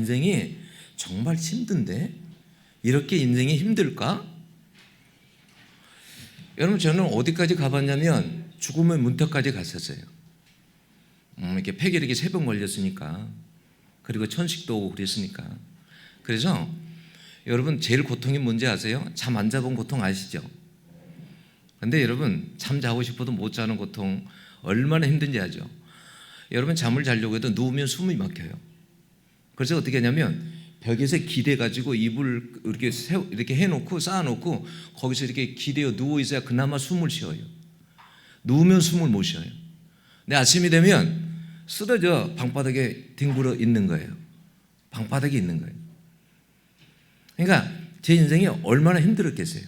인생이 정말 힘든데 이렇게 인생이 힘들까? 여러분, 저는 어디까지 가봤냐면 죽음의 문턱까지 갔었어요. 이렇게 폐결 이렇게 3번 걸렸으니까, 그리고 천식도 오고 그랬으니까. 그래서 여러분, 제일 고통이 뭔지 아세요? 잠 안 자본 고통 아시죠? 근데 여러분, 잠 자고 싶어도 못 자는 고통 얼마나 힘든지 아죠? 여러분, 잠을 자려고 해도 누우면 숨이 막혀요. 그래서 어떻게 하냐면 벽에서 기대가지고 이불 이렇게 해놓고 쌓아놓고 거기서 이렇게 기대어 누워 있어야 그나마 숨을 쉬어요. 누우면 숨을 못 쉬어요. 근데 아침이 되면 쓰러져 방바닥에 뒹굴어 있는 거예요. 방바닥에 있는 거예요. 그러니까 제 인생이 얼마나 힘들었겠어요.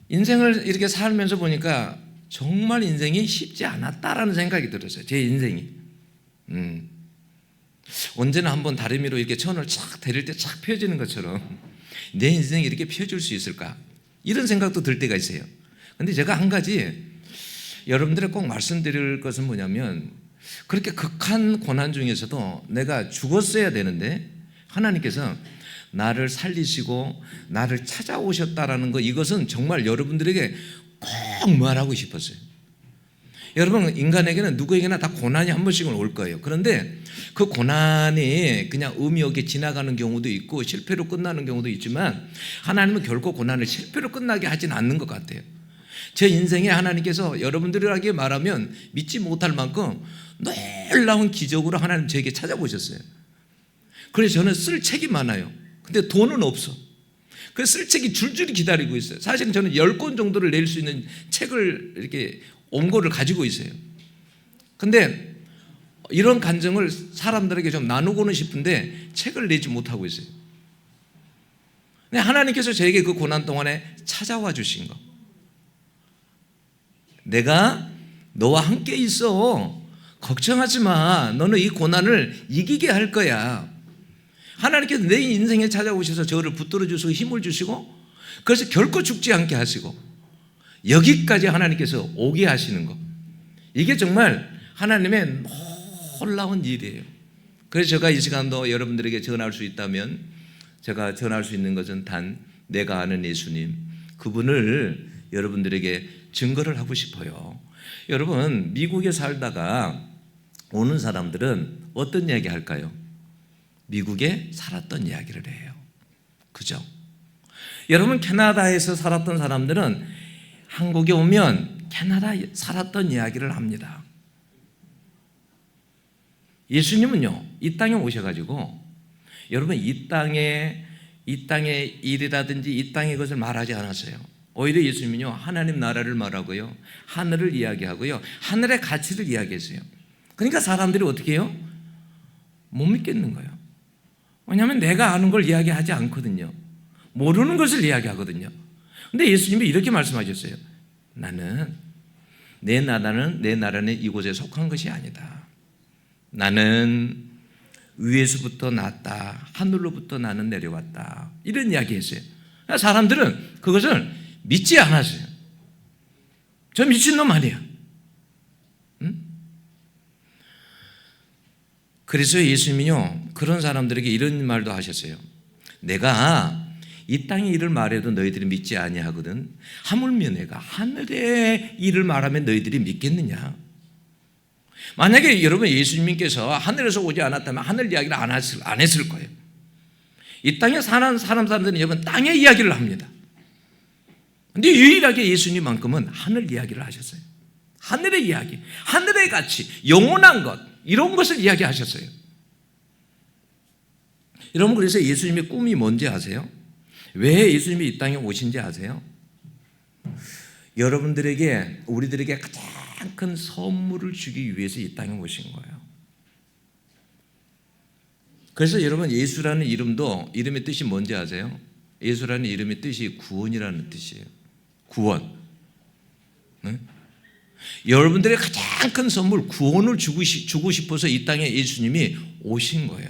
인생을 이렇게 살면서 보니까 정말 인생이 쉽지 않았다라는 생각이 들었어요. 제 인생이. 언제나 한번 다리미로 이렇게 천을 착 데릴 때 착 펴지는 것처럼 내 인생이 이렇게 펴질 수 있을까? 이런 생각도 들 때가 있어요. 근데 제가 한 가지 여러분들에 꼭 말씀드릴 것은 뭐냐면, 그렇게 극한 고난 중에서도 내가 죽었어야 되는데 하나님께서 나를 살리시고 나를 찾아오셨다라는 것, 이것은 정말 여러분들에게 꼭 말하고 싶었어요. 여러분, 인간에게는 누구에게나 다 고난이 한 번씩은 올 거예요. 그런데 그 고난이 그냥 의미 없게 지나가는 경우도 있고 실패로 끝나는 경우도 있지만, 하나님은 결코 고난을 실패로 끝나게 하지는 않는 것 같아요. 제 인생에 하나님께서 여러분들에게 말하면 믿지 못할 만큼 놀라운 기적으로 하나님 저에게 찾아보셨어요. 그래서 저는 쓸 책이 많아요. 근데 돈은 없어. 그래서 쓸 책이 줄줄이 기다리고 있어요. 사실은 저는 10권 정도를 낼 수 있는 책을 이렇게 원고를 가지고 있어요. 근데 이런 감정을 사람들에게 좀 나누고는 싶은데 책을 내지 못하고 있어요. 근데 하나님께서 저에게 그 고난 동안에 찾아와 주신 거, 내가 너와 함께 있어. 걱정하지 마. 너는 이 고난을 이기게 할 거야. 하나님께서 내 인생에 찾아오셔서 저를 붙들어 주시고 힘을 주시고, 그래서 결코 죽지 않게 하시고 여기까지 하나님께서 오게 하시는 것, 이게 정말 하나님의 놀라운 일이에요. 그래서 제가 이 시간도 여러분들에게 전할 수 있다면 제가 전할 수 있는 것은 단 내가 아는 예수님, 그분을 여러분들에게 증거를 하고 싶어요. 여러분, 미국에 살다가 오는 사람들은 어떤 이야기 할까요? 미국에 살았던 이야기를 해요. 그죠? 여러분, 캐나다에서 살았던 사람들은 한국에 오면 캐나다에 살았던 이야기를 합니다. 예수님은요, 이 땅에 오셔가지고 여러분, 이 땅의 일이라든지 이 땅의 것을 말하지 않았어요. 오히려 예수님은요, 하나님 나라를 말하고요, 하늘을 이야기하고요, 하늘의 가치를 이야기했어요. 그러니까 사람들이 어떻게 해요? 못 믿겠는 거예요. 왜냐하면 내가 아는 걸 이야기하지 않거든요. 모르는 것을 이야기하거든요. 근데 예수님이 이렇게 말씀하셨어요. 내 나라는 이곳에 속한 것이 아니다. 나는 위에서부터 났다. 하늘로부터 나는 내려왔다. 이런 이야기 했어요. 사람들은 그것을 믿지 않았어요. 저 미친놈 아니야. 응? 그래서 예수님이요, 그런 사람들에게 이런 말도 하셨어요. 내가 이 땅의 일을 말해도 너희들이 믿지 아니하거든. 하물며 내가 하늘의 일을 말하면 너희들이 믿겠느냐. 만약에 여러분 예수님께서 하늘에서 오지 않았다면 하늘 이야기를 안 했을 거예요. 이 땅에 사는 사람들은 여러분 땅의 이야기를 합니다. 근데 유일하게 예수님만큼은 하늘 이야기를 하셨어요. 하늘의 이야기, 하늘의 가치, 영원한 것, 이런 것을 이야기하셨어요. 여러분, 그래서 예수님의 꿈이 뭔지 아세요? 왜 예수님이 이 땅에 오신지 아세요? 여러분들에게, 우리들에게 가장 큰 선물을 주기 위해서 이 땅에 오신 거예요. 그래서 여러분, 예수라는 이름의 뜻이 뭔지 아세요? 예수라는 이름의 뜻이 구원이라는 뜻이에요. 구원. 네? 여러분들의 가장 큰 선물, 구원을 주고 싶어서 이 땅에 예수님이 오신 거예요.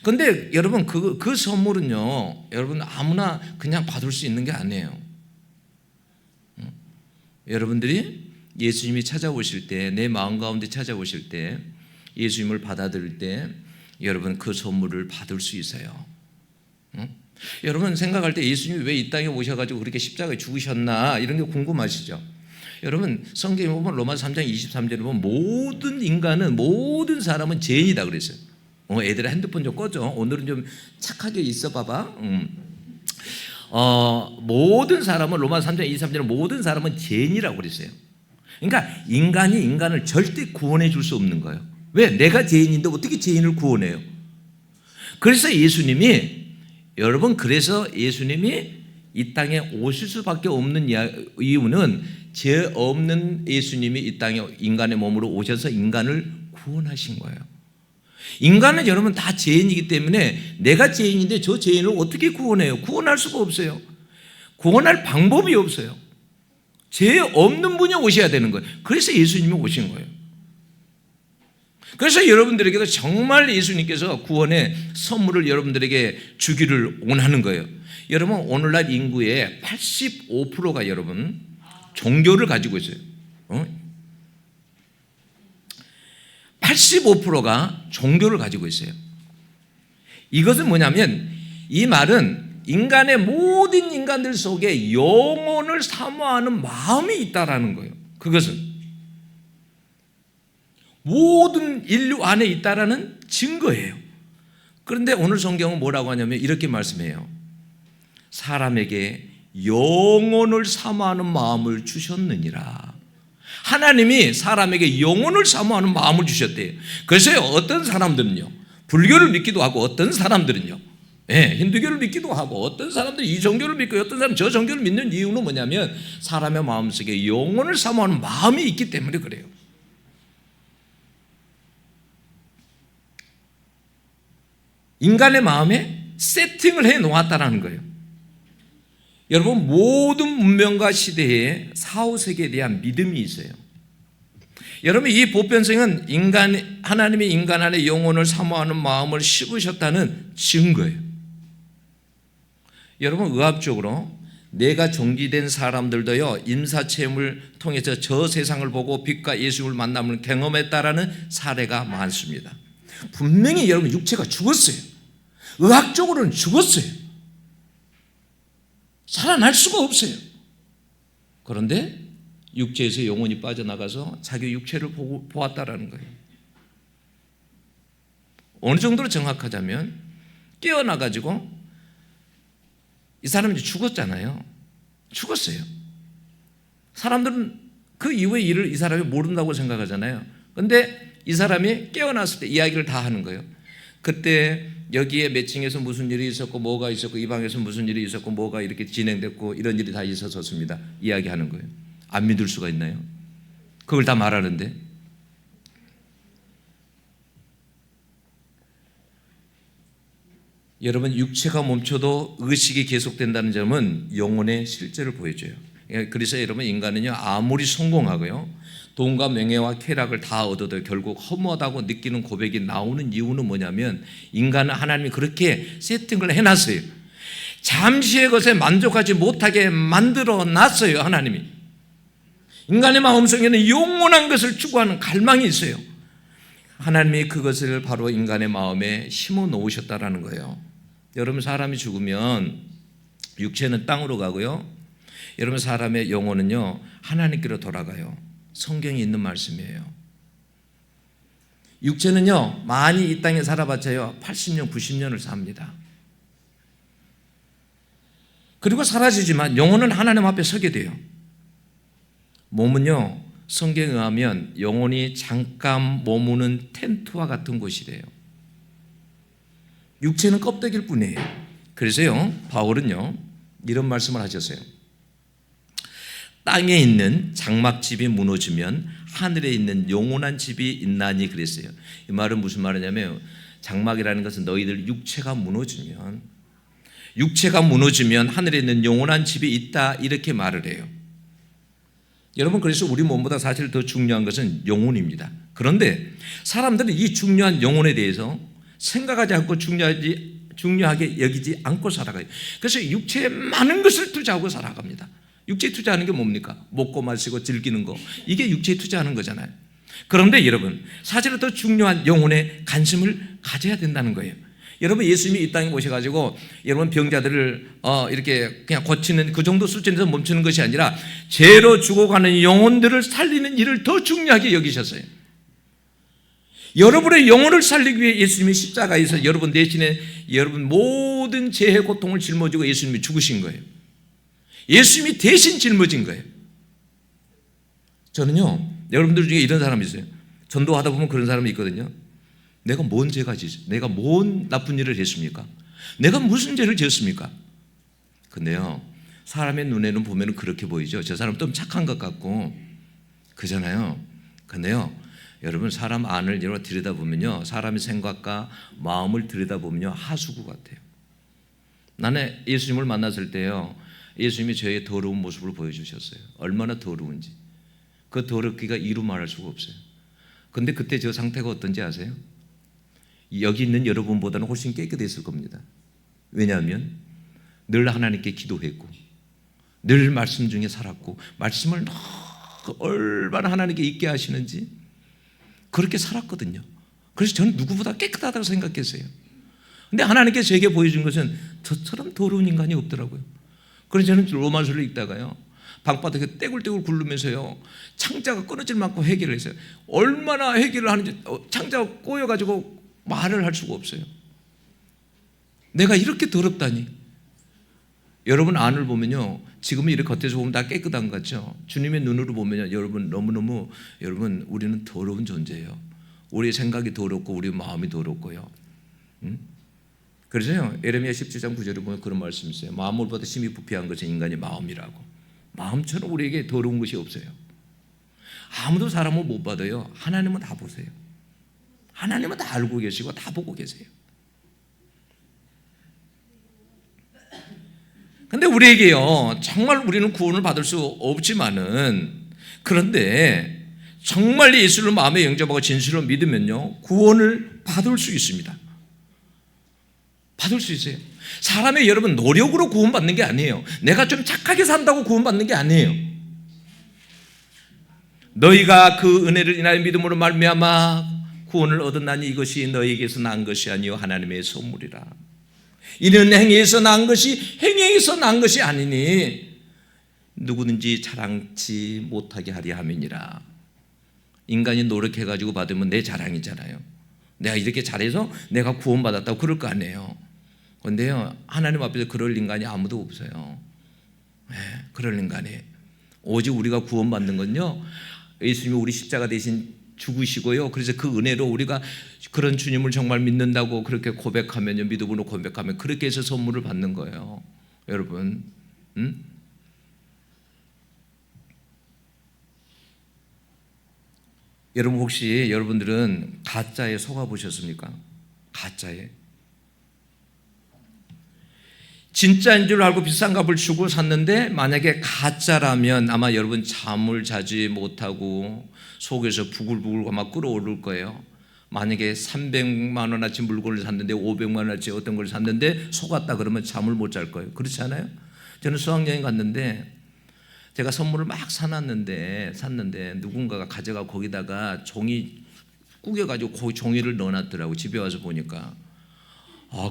그런데 여러분, 그 선물은요, 여러분 아무나 그냥 받을 수 있는 게 아니에요. 여러분들이 예수님이 찾아오실 때, 내 마음 가운데 찾아오실 때 예수님을 받아들일 때 여러분 그 선물을 받을 수 있어요. 응? 여러분 생각할 때 예수님이 왜 이 땅에 오셔가지고 그렇게 십자가에 죽으셨나 이런 게 궁금하시죠? 여러분 성경에 보면 로마서 3장 23절에 보면 모든 인간은 모든 사람은 죄인이다 그랬어요. 애들아 핸드폰 좀 꺼줘. 오늘은 좀 착하게 있어 봐봐. 모든 사람은 로마서 3장 23절에 모든 사람은 죄인이라고 그랬어요. 그러니까 인간이 인간을 절대 구원해 줄 수 없는 거예요. 왜? 내가 죄인인데 어떻게 죄인을 구원해요? 그래서 예수님이 여러분 그래서 예수님이 이 땅에 오실 수밖에 없는 이유는 죄 없는 예수님이 이 땅에 인간의 몸으로 오셔서 인간을 구원하신 거예요. 인간은 여러분 다 죄인이기 때문에 내가 죄인인데 저 죄인을 어떻게 구원해요? 구원할 수가 없어요. 구원할 방법이 없어요. 죄 없는 분이 오셔야 되는 거예요. 그래서 예수님이 오신 거예요. 그래서 여러분들에게도 정말 예수님께서 구원의 선물을 여러분들에게 주기를 원하는 거예요. 여러분 오늘날 인구의 85%가 여러분 종교를 가지고 있어요. 85%가 종교를 가지고 있어요. 이것은 뭐냐면 이 말은 인간의 모든 인간들 속에 영혼을 사모하는 마음이 있다라는 거예요. 그것은 모든 인류 안에 있다라는 증거예요. 그런데 오늘 성경은 뭐라고 하냐면 이렇게 말씀해요. 사람에게 영혼을 사모하는 마음을 주셨느니라. 하나님이 사람에게 영혼을 사모하는 마음을 주셨대요. 그래서 어떤 사람들은요 불교를 믿기도 하고 어떤 사람들은요 힌두교를 믿기도 하고 어떤 사람들이 이 종교를 믿고 어떤 사람은 저 종교를 믿는 이유는 뭐냐면 사람의 마음속에 영혼을 사모하는 마음이 있기 때문에 그래요. 인간의 마음에 세팅을 해 놓았다는 거예요. 여러분 모든 문명과 시대에 사후세계에 대한 믿음이 있어요. 여러분 이 보편성은 하나님이 인간 안에 영혼을 사모하는 마음을 심으셨다는 증거예요. 여러분 의학적으로 뇌가 정지된 사람들도요 임사체험을 통해서 저 세상을 보고 빛과 예수를 만남을 경험했다라는 사례가 많습니다. 분명히 여러분 육체가 죽었어요. 의학적으로는 죽었어요. 살아날 수가 없어요. 그런데 육체에서 영혼이 빠져나가서 자기 육체를 보았다라는 거예요. 어느 정도로 정확하자면 깨어나가지고 이 사람이 죽었잖아요. 죽었어요. 사람들은 그 이후의 일을 이 사람이 모른다고 생각하잖아요. 그런데 이 사람이 깨어났을 때 이야기를 다 하는 거예요. 그때 여기에 몇 층에서 무슨 일이 있었고 뭐가 있었고 이 방에서 무슨 일이 있었고 뭐가 이렇게 진행됐고 이런 일이 다 있었습니다. 이야기하는 거예요. 안 믿을 수가 있나요? 그걸 다 말하는데. 여러분 육체가 멈춰도 의식이 계속된다는 점은 영혼의 실제를 보여줘요. 그래서 여러분 인간은요 아무리 성공하고요 돈과 명예와 쾌락을 다 얻어도 결국 허무하다고 느끼는 고백이 나오는 이유는 뭐냐면 인간은 하나님이 그렇게 세팅을 해놨어요. 잠시의 것에 만족하지 못하게 만들어 놨어요. 하나님이 인간의 마음속에는 영원한 것을 추구하는 갈망이 있어요. 하나님이 그것을 바로 인간의 마음에 심어 놓으셨다라는 거예요. 여러분 사람이 죽으면 육체는 땅으로 가고요 여러분 사람의 영혼은요 하나님께로 돌아가요. 성경에 있는 말씀이에요. 육체는요 많이 이 땅에 살아봤자요 80년 90년을 삽니다. 그리고 사라지지만 영혼은 하나님 앞에 서게 돼요. 몸은요 성경에 의하면 영혼이 잠깐 머무는 텐트와 같은 곳이래요. 육체는 껍데기일 뿐이에요. 그래서요 바울은요 이런 말씀을 하셨어요. 땅에 있는 장막집이 무너지면 하늘에 있는 영원한 집이 있나니 그랬어요. 이 말은 무슨 말이냐면 장막이라는 것은 너희들 육체가 무너지면 하늘에 있는 영원한 집이 있다 이렇게 말을 해요. 여러분 그래서 우리 몸보다 사실 더 중요한 것은 영혼입니다. 그런데 사람들은 이 중요한 영혼에 대해서 생각하지 않고 중요하게 여기지 않고 살아가요. 그래서 육체에 많은 것을 투자하고 살아갑니다. 육체에 투자하는 게 뭡니까? 먹고 마시고 즐기는 거. 이게 육체에 투자하는 거잖아요. 그런데 여러분, 사실은 더 중요한 영혼의 관심을 가져야 된다는 거예요. 여러분, 예수님이 이 땅에 오셔가지고 여러분 병자들을 이렇게 그냥 고치는 그 정도 수준에서 멈추는 것이 아니라 죄로 죽어가는 영혼들을 살리는 일을 더 중요하게 여기셨어요. 여러분의 영혼을 살리기 위해 예수님이 십자가에서 여러분 대신에 여러분 모든 죄의 고통을 짊어지고 예수님이 죽으신 거예요. 예수님이 대신 짊어진 거예요. 저는요, 여러분들 중에 이런 사람이 있어요. 전도하다 보면 그런 사람이 있거든요. 내가 뭔 죄가 지었어요? 내가 뭔 나쁜 일을 했습니까? 내가 무슨 죄를 지었습니까? 근데요, 사람의 눈에는 보면 그렇게 보이죠. 저 사람 좀 착한 것 같고 그잖아요. 근데요, 여러분 사람 안을 들여다보면요, 사람의 생각과 마음을 들여다보면요, 하수구 같아요. 나는 예수님을 만났을 때요, 예수님이 저의 더러운 모습을 보여주셨어요. 얼마나 더러운지. 그 더럽기가 이루 말할 수가 없어요. 근데 그때 저 상태가 어떤지 아세요? 여기 있는 여러분보다는 훨씬 깨끗했을 겁니다. 왜냐하면 늘 하나님께 기도했고 늘 말씀 중에 살았고 말씀을 얼마나 하나님께 있게 하시는지 그렇게 살았거든요. 그래서 저는 누구보다 깨끗하다고 생각했어요. 근데 하나님께서 제게 보여준 것은 저처럼 더러운 인간이 없더라고요. 그래서 저는 로마서를 읽다가요, 방바닥에 떼굴떼굴 굴르면서요, 창자가 끊어질 만큼 회개를 했어요. 얼마나 회개를 하는지 창자가 꼬여가지고 말을 할 수가 없어요. 내가 이렇게 더럽다니. 여러분 안을 보면요, 지금은 이렇게 겉에서 보면 다 깨끗한 것 같죠. 주님의 눈으로 보면요, 여러분 너무너무 여러분 우리는 더러운 존재예요. 우리의 생각이 더럽고 우리의 마음이 더럽고요. 그래서요, 예레미야 17장 9절에 보면 그런 말씀이 있어요. 마음으로보다 심히 부패한 것은 인간의 마음이라고. 마음처럼 우리에게 더러운 것이 없어요. 아무도 사람을 못 받아요. 하나님은 다 보세요. 하나님은 다 알고 계시고 다 보고 계세요. 근데 우리에게요, 정말 우리는 구원을 받을 수 없지만은, 그런데 정말 예수를 마음에 영접하고 진실로 믿으면요, 구원을 받을 수 있습니다. 받을 수 있어요. 사람의 여러분 노력으로 구원받는 게 아니에요. 내가 좀 착하게 산다고 구원받는 게 아니에요. 너희가 그 은혜를 인하여 믿음으로 말미암아 구원을 얻었나니 이것이 너희에게서 난 것이 아니요 하나님의 선물이라. 이는 행위에서 난 것이 행위에서 난 것이 아니니 누구든지 자랑치 못하게 하리 함이니라. 인간이 노력해가지고 받으면 내 자랑이잖아요. 내가 이렇게 잘해서 내가 구원받았다고 그럴 거 아니에요. 그런데요, 하나님 앞에서 그럴 인간이 아무도 없어요. 네, 그럴 인간이. 오직 우리가 구원받는 건요, 예수님이 우리 십자가 대신 죽으시고요, 그래서 그 은혜로 우리가 그런 주님을 정말 믿는다고 그렇게 고백하면요, 믿음으로 고백하면 그렇게 해서 선물을 받는 거예요. 여러분, 여러분 혹시 여러분들은 가짜에 속아 보셨습니까? 가짜에. 진짜인 줄 알고 비싼 값을 주고 샀는데 만약에 가짜라면 아마 여러분 잠을 자지 못하고 속에서 부글부글 막 끓어오를 거예요. 만약에 300만 원어치 물건을 샀는데 500만 원어치 어떤 걸 샀는데 속았다 그러면 잠을 못 잘 거예요. 그렇지 않아요? 저는 수학여행 갔는데 제가 선물을 막 샀는데 누군가가 가져가 거기다가 종이 구겨가지고 그 종이를 넣어놨더라고. 집에 와서 보니까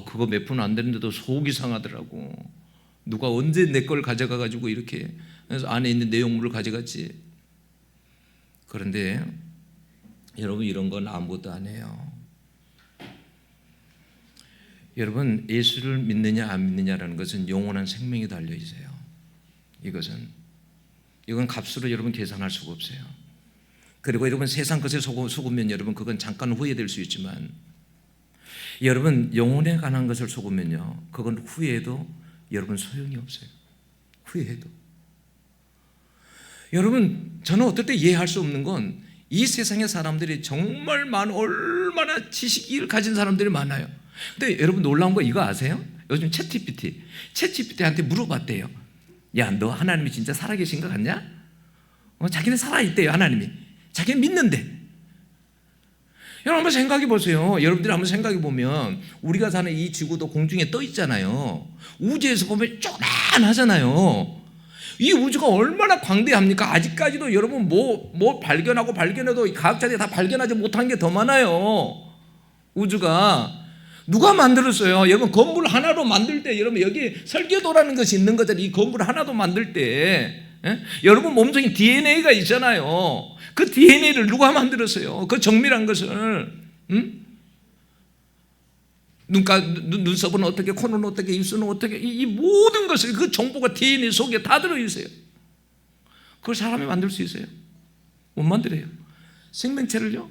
그거 몇 푼 안 되는데도 속이 상하더라고. 누가 언제 내 걸 가져가가지고 이렇게 그래서 안에 있는 내용물을 가져갔지. 그런데 여러분 이런 건 아무것도 안 해요. 여러분 예수를 믿느냐 안 믿느냐라는 것은 영원한 생명이 달려 있어요. 이건 값으로 여러분 계산할 수가 없어요. 그리고 여러분 세상 것에 속으면 여러분 그건 잠깐 후회될 수 있지만 여러분 영혼에 관한 것을 속으면요 그건 후회해도 여러분 소용이 없어요. 후회해도. 여러분 저는 어떨 때 이해할 수 없는 건 이 세상의 사람들이 정말 얼마나 지식을 가진 사람들이 많아요. 근데 여러분 놀라운 거 이거 아세요? 요즘 챗GPT한테 물어봤대요. 야, 너 하나님이 진짜 살아계신 것 같냐? 자기는 살아있대요. 하나님이. 자기는 믿는데. 여러분 한번 생각해 보세요. 여러분들이 한번 생각해 보면 우리가 사는 이 지구도 공중에 떠 있잖아요. 우주에서 보면 쪼만하잖아요. 이 우주가 얼마나 광대합니까? 아직까지도 여러분 뭐 발견해도 과학자들이 다 발견하지 못한 게 더 많아요. 우주가 누가 만들었어요? 여러분 건물 하나로 만들 때 여러분 여기 설계도라는 것이 있는 거잖아요. 이 건물 하나도 만들 때 여러분 몸속에 DNA가 있잖아요. 그 DNA를 누가 만들었어요? 그 정밀한 것을 눈썹은 어떻게, 코는 어떻게, 입술은 어떻게, 이 모든 것을 그 정보가 DNA 속에 다 들어있어요. 그걸 사람이 만들 수 있어요? 못 만들어요. 생명체를요?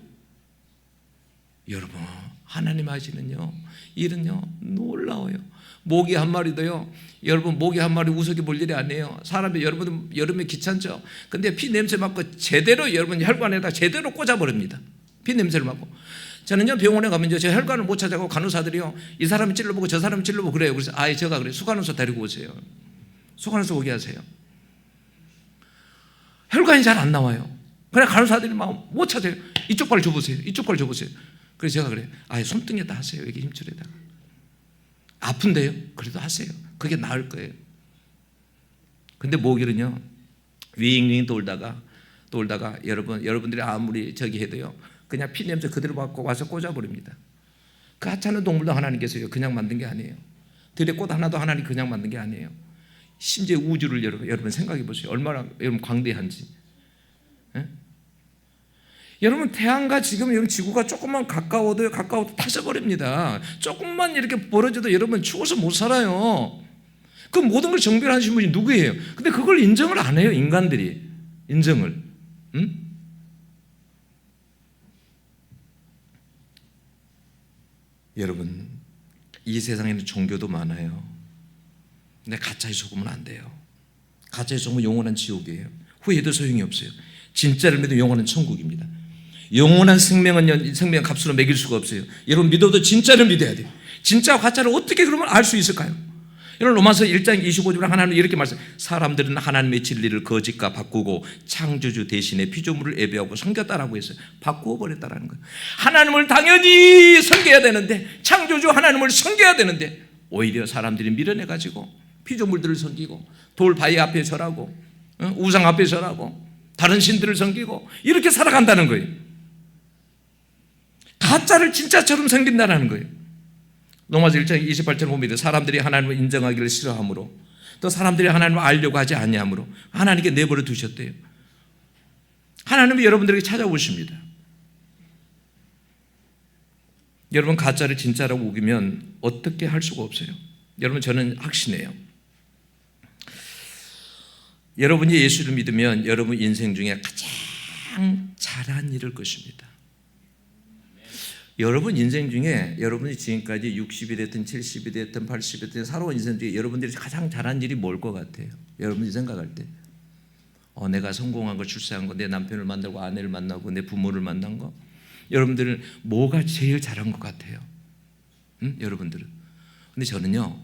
여러분 하나님 하시는요 일은요 놀라워요. 모기 한 마리도요, 여러분 모기 한 마리 우습게 볼 일이 아니에요. 사람이 여러분 여름에 귀찮죠? 근데 피 냄새 맡고 제대로 여러분 혈관에다 제대로 꽂아버립니다. 피 냄새를 맡고. 저는요 병원에 가면 제 혈관을 못 찾아가고 간호사들이요 이 사람이 찔러보고 저 사람이 찔러보고 그래요. 그래서 제가 그래요. 수간호사 데리고 오세요. 수간호사 오게 하세요. 혈관이 잘 안 나와요. 그래 간호사들이 막 못 찾아요. 이쪽 발 줘보세요. 이쪽 발 줘보세요. 그래서 제가 그래요. 손등에다 하세요. 여기 힘줄에다가. 아픈데요? 그래도 하세요. 그게 나을 거예요. 근데 모기는요 윙윙 돌다가 여러분들이 아무리 저기 해도요 그냥 피 냄새 그대로 맡고 와서 꽂아버립니다. 그 하찮은 동물도 하나님께서 그냥 만든 게 아니에요. 들의 꽃 하나도 하나님 그냥 만든 게 아니에요. 심지어 우주를 여러분 생각해 보세요. 얼마나 여러분 광대한지. 여러분 태양과 지금 여러분 지구가 조금만 가까워도 타져버립니다. 조금만 이렇게 벌어져도 여러분 추워서 못 살아요. 그 모든 걸 정비하신 분이 누구예요? 근데 그걸 인정을 안 해요. 인간들이 인정을. 여러분 이 세상에는 종교도 많아요. 근데 가짜에 속으면 안 돼요. 가짜에 속으면 영원한 지옥이에요. 후회해도 소용이 없어요. 진짜를 믿으면 영원한 천국입니다. 영원한 생명은 생명 값으로 매길 수가 없어요. 여러분 믿어도 진짜를 믿어야 돼요. 진짜와 가짜를 어떻게 그러면 알 수 있을까요? 여러분 로마서 1장 25절에 하나님은 이렇게 말씀해요. 사람들은 하나님의 진리를 거짓과 바꾸고 창조주 대신에 피조물을 예배하고 섬겼다라고 했어요. 바꾸어 버렸다라는 거예요. 하나님을 당연히 섬겨야 되는데, 창조주 하나님을 섬겨야 되는데 오히려 사람들이 밀어내가지고 피조물들을 섬기고 돌 바위 앞에 절하고 우상 앞에 절하고 다른 신들을 섬기고 이렇게 살아간다는 거예요. 가짜를 진짜처럼 섬긴다는 거예요. 로마서 1장 28절 보면 사람들이 하나님을 인정하기를 싫어하므로 또 사람들이 하나님을 알려고 하지 아니하므로 하나님께 내버려 두셨대요. 하나님이 여러분들에게 찾아오십니다. 여러분 가짜를 진짜라고 우기면 어떻게 할 수가 없어요. 여러분 저는 확신해요. 여러분이 예수를 믿으면 여러분 인생 중에 가장 잘한 일일 것입니다. 여러분 인생 중에 여러분이 지금까지 60이 됐든 70이 됐든 80이 됐든 살아온 인생 중에 여러분들이 가장 잘한 일이 뭘 것 같아요? 여러분이 생각할 때 내가 성공한 거, 출세한 거, 내 남편을 만나고 아내를 만나고 내 부모를 만난 거, 여러분들은 뭐가 제일 잘한 것 같아요? 여러분들은. 근데 저는요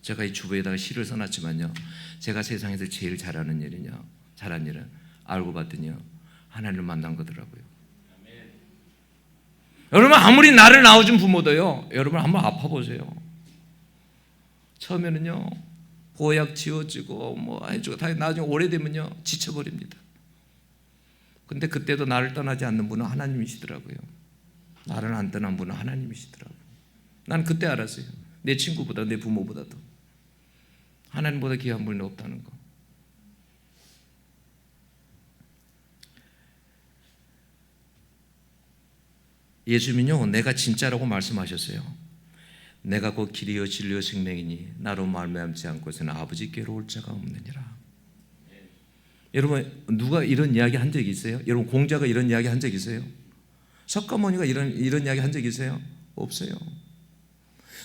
제가 이 주부에다가 시를 써놨지만요 제가 세상에서 제일 잘한 일은 알고 봤더니요 하나님을 만난 거더라고요. 여러분 아무리 나를 낳아준 부모도요 여러분 한번 아파보세요. 처음에는요 보약 지어주고 뭐 해주고 다 나중에 오래되면요 지쳐버립니다. 근데 그때도 나를 떠나지 않는 분은 하나님이시더라고요. 나를 안 떠난 분은 하나님이시더라고요. 난 그때 알았어요. 내 친구보다 내 부모보다도 하나님보다 귀한 분이 없다는 거. 예수님은요 내가 진짜라고 말씀하셨어요. 내가 곧 길이요 진리요 생명이니 나로 말미암지 않고서는 아버지께로 올 자가 없느니라. 여러분 누가 이런 이야기 한 적 있어요? 여러분 공자가 이런 이야기 한 적 있어요? 석가모니가 이런 이야기 한 적 있어요? 없어요.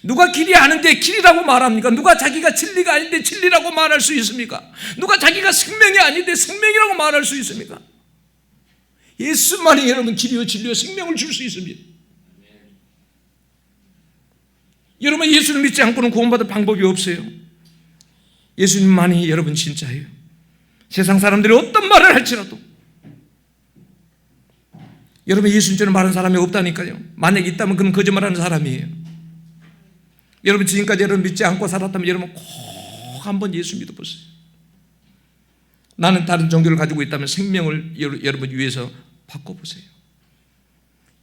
누가 길이 아는데 길이라고 말합니까? 누가 자기가 진리가 아닌데 진리라고 말할 수 있습니까? 누가 자기가 생명이 아닌데 생명이라고 말할 수 있습니까? 예수만이 여러분 길이요 진리요 생명을 줄 수 있습니다. 여러분 예수를 믿지 않고는 구원받을 방법이 없어요. 예수님만이 여러분 진짜예요. 세상 사람들이 어떤 말을 할지라도 여러분 예수님처럼 말하는 사람이 없다니까요. 만약에 있다면 그는 거짓말하는 사람이에요. 여러분 지금까지 여러분 믿지 않고 살았다면 여러분 꼭 한번 예수 믿어보세요. 나는 다른 종교를 가지고 있다면 생명을 여러분 위해서 바꿔보세요.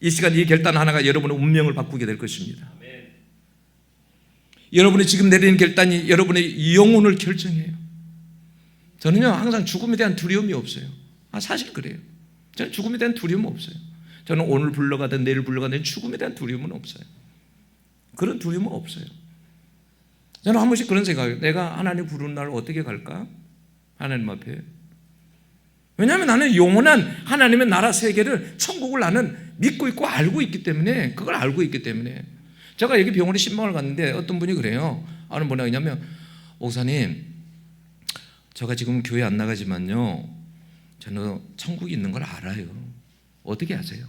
이 시간 이 결단 하나가 여러분의 운명을 바꾸게 될 것입니다. 여러분이 지금 내리는 결단이 여러분의 영혼을 결정해요. 저는요 항상 죽음에 대한 두려움이 없어요. 사실 그래요. 저는 죽음에 대한 두려움 없어요. 저는 오늘 불러가든 내일 불러가든 죽음에 대한 두려움은 없어요. 그런 두려움은 없어요. 저는 한 번씩 그런 생각이에요. 내가 하나님 부르는 날 어떻게 갈까? 하나님 앞에. 왜냐하면 나는 영원한 하나님의 나라 세계를, 천국을 나는 믿고 있고 알고 있기 때문에, 그걸 알고 있기 때문에. 제가 여기 병원에 신방을 갔는데 어떤 분이 그래요. 아는 뭐라 그러냐면, 목사님, 제가 지금 교회 안 나가지만요, 저는 천국이 있는 걸 알아요. 어떻게 아세요?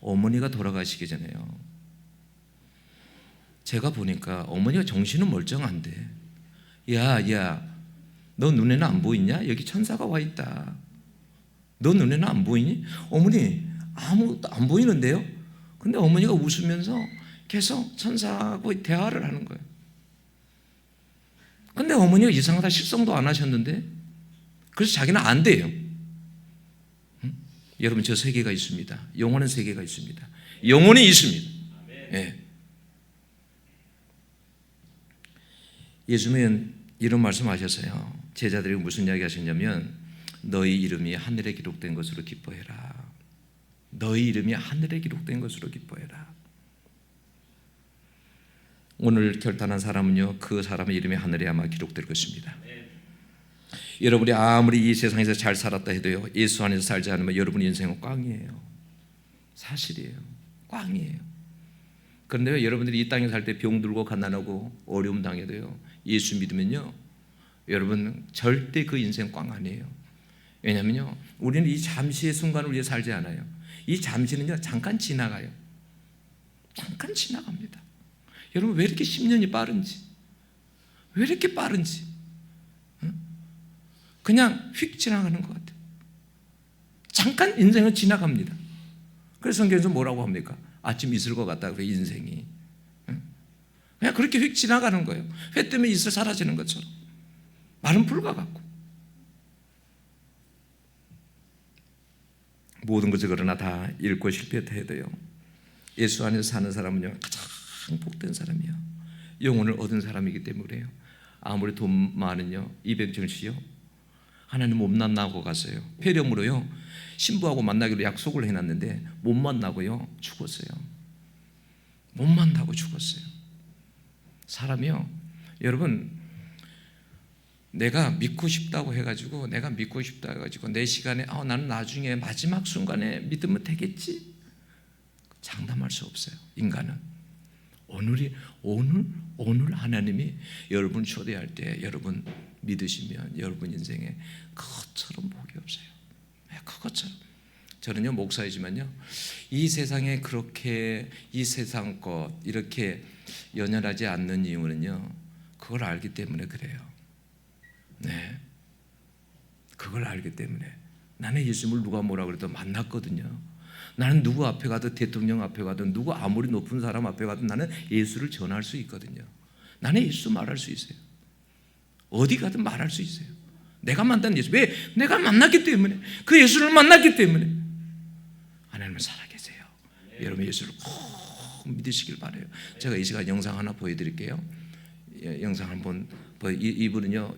어머니가 돌아가시기 전에요, 제가 보니까 어머니가 정신은 멀쩡한데, 야, 너 눈에는 안 보이냐? 여기 천사가 와 있다. 너 눈에는 안 보이니? 어머니 아무것도 안 보이는데요? 근데 어머니가 웃으면서 계속 천사하고 대화를 하는 거예요. 근데 어머니가 이상하다, 실성도 안 하셨는데, 그래서 자기는 안 돼요. 여러분, 저 세계가 있습니다. 영원한 세계가 있습니다. 영혼이 있습니다. 예. 예수님은 이런 말씀하셨어요. 제자들이 무슨 이야기 하셨냐면, 너희 이름이 하늘에 기록된 것으로 기뻐해라. 너희 이름이 하늘에 기록된 것으로 기뻐해라. 오늘 결단한 사람은요, 그 사람의 이름이 하늘에 아마 기록될 것입니다. 여러분이 아무리 이 세상에서 잘 살았다 해도요, 예수 안에서 살지 않으면 여러분의 인생은 꽝이에요. 사실이에요. 꽝이에요. 그런데 여러분들이 이 땅에 살 때 병들고 가난하고 어려움 당해도요, 예수 믿으면요, 여러분 절대 그 인생 꽝 아니에요. 왜냐면요, 우리는 이 잠시의 순간을 위해 살지 않아요. 이 잠시는요, 잠깐 지나가요. 잠깐 지나갑니다. 여러분, 왜 이렇게 10년이 빠른지, 왜 이렇게 빠른지, 그냥 휙 지나가는 것 같아요. 잠깐 인생은 지나갑니다. 그래서 성경에서 뭐라고 합니까? 아침 이슬 것 같다 그래, 인생이. 그냥 그렇게 휙 지나가는 거예요. 회 때문에 이슬 사라지는 것처럼. 마른 풀과 같고. 모든 것을 그러나 다 잃고 실패해도요, 예수 안에서 사는 사람은요, 가장 복된 사람이에요. 영혼을 얻은 사람이기 때문에 그래요. 아무리 돈 많은요, 이병철 씨요, 하나님 못 만나고 갔어요. 폐렴으로요, 신부하고 만나기로 약속을 해놨는데 못 만나고요, 죽었어요. 못 만나고 죽었어요. 사람이요, 여러분, 내가 믿고 싶다고 해가지고 내 시간에 나는 나중에 마지막 순간에 믿으면 되겠지, 장담할 수 없어요. 인간은 오늘 하나님이 여러분 초대할 때 여러분 믿으시면 여러분 인생에 그것처럼 복이 없어요. 그것처럼. 저는요, 목사이지만요, 이 세상에 그렇게 이 세상 것 이렇게 연연하지 않는 이유는요, 그걸 알기 때문에 그래요. 네, 그걸 알기 때문에. 나는 예수님을 누가 뭐라 그래도 만났거든요. 나는 누구 앞에 가든, 대통령 앞에 가든, 누구 아무리 높은 사람 앞에 가든 나는 예수를 전할 수 있거든요. 나는 예수 말할 수 있어요. 어디 가든 말할 수 있어요. 내가 만난 예수. 왜? 내가 만났기 때문에. 그 예수를 만났기 때문에. 하나님은 살아계세요. 여러분 예수를 꼭 믿으시길 바라요. 제가 이 시간 영상 하나 보여드릴게요. 영상 한번 이분은요,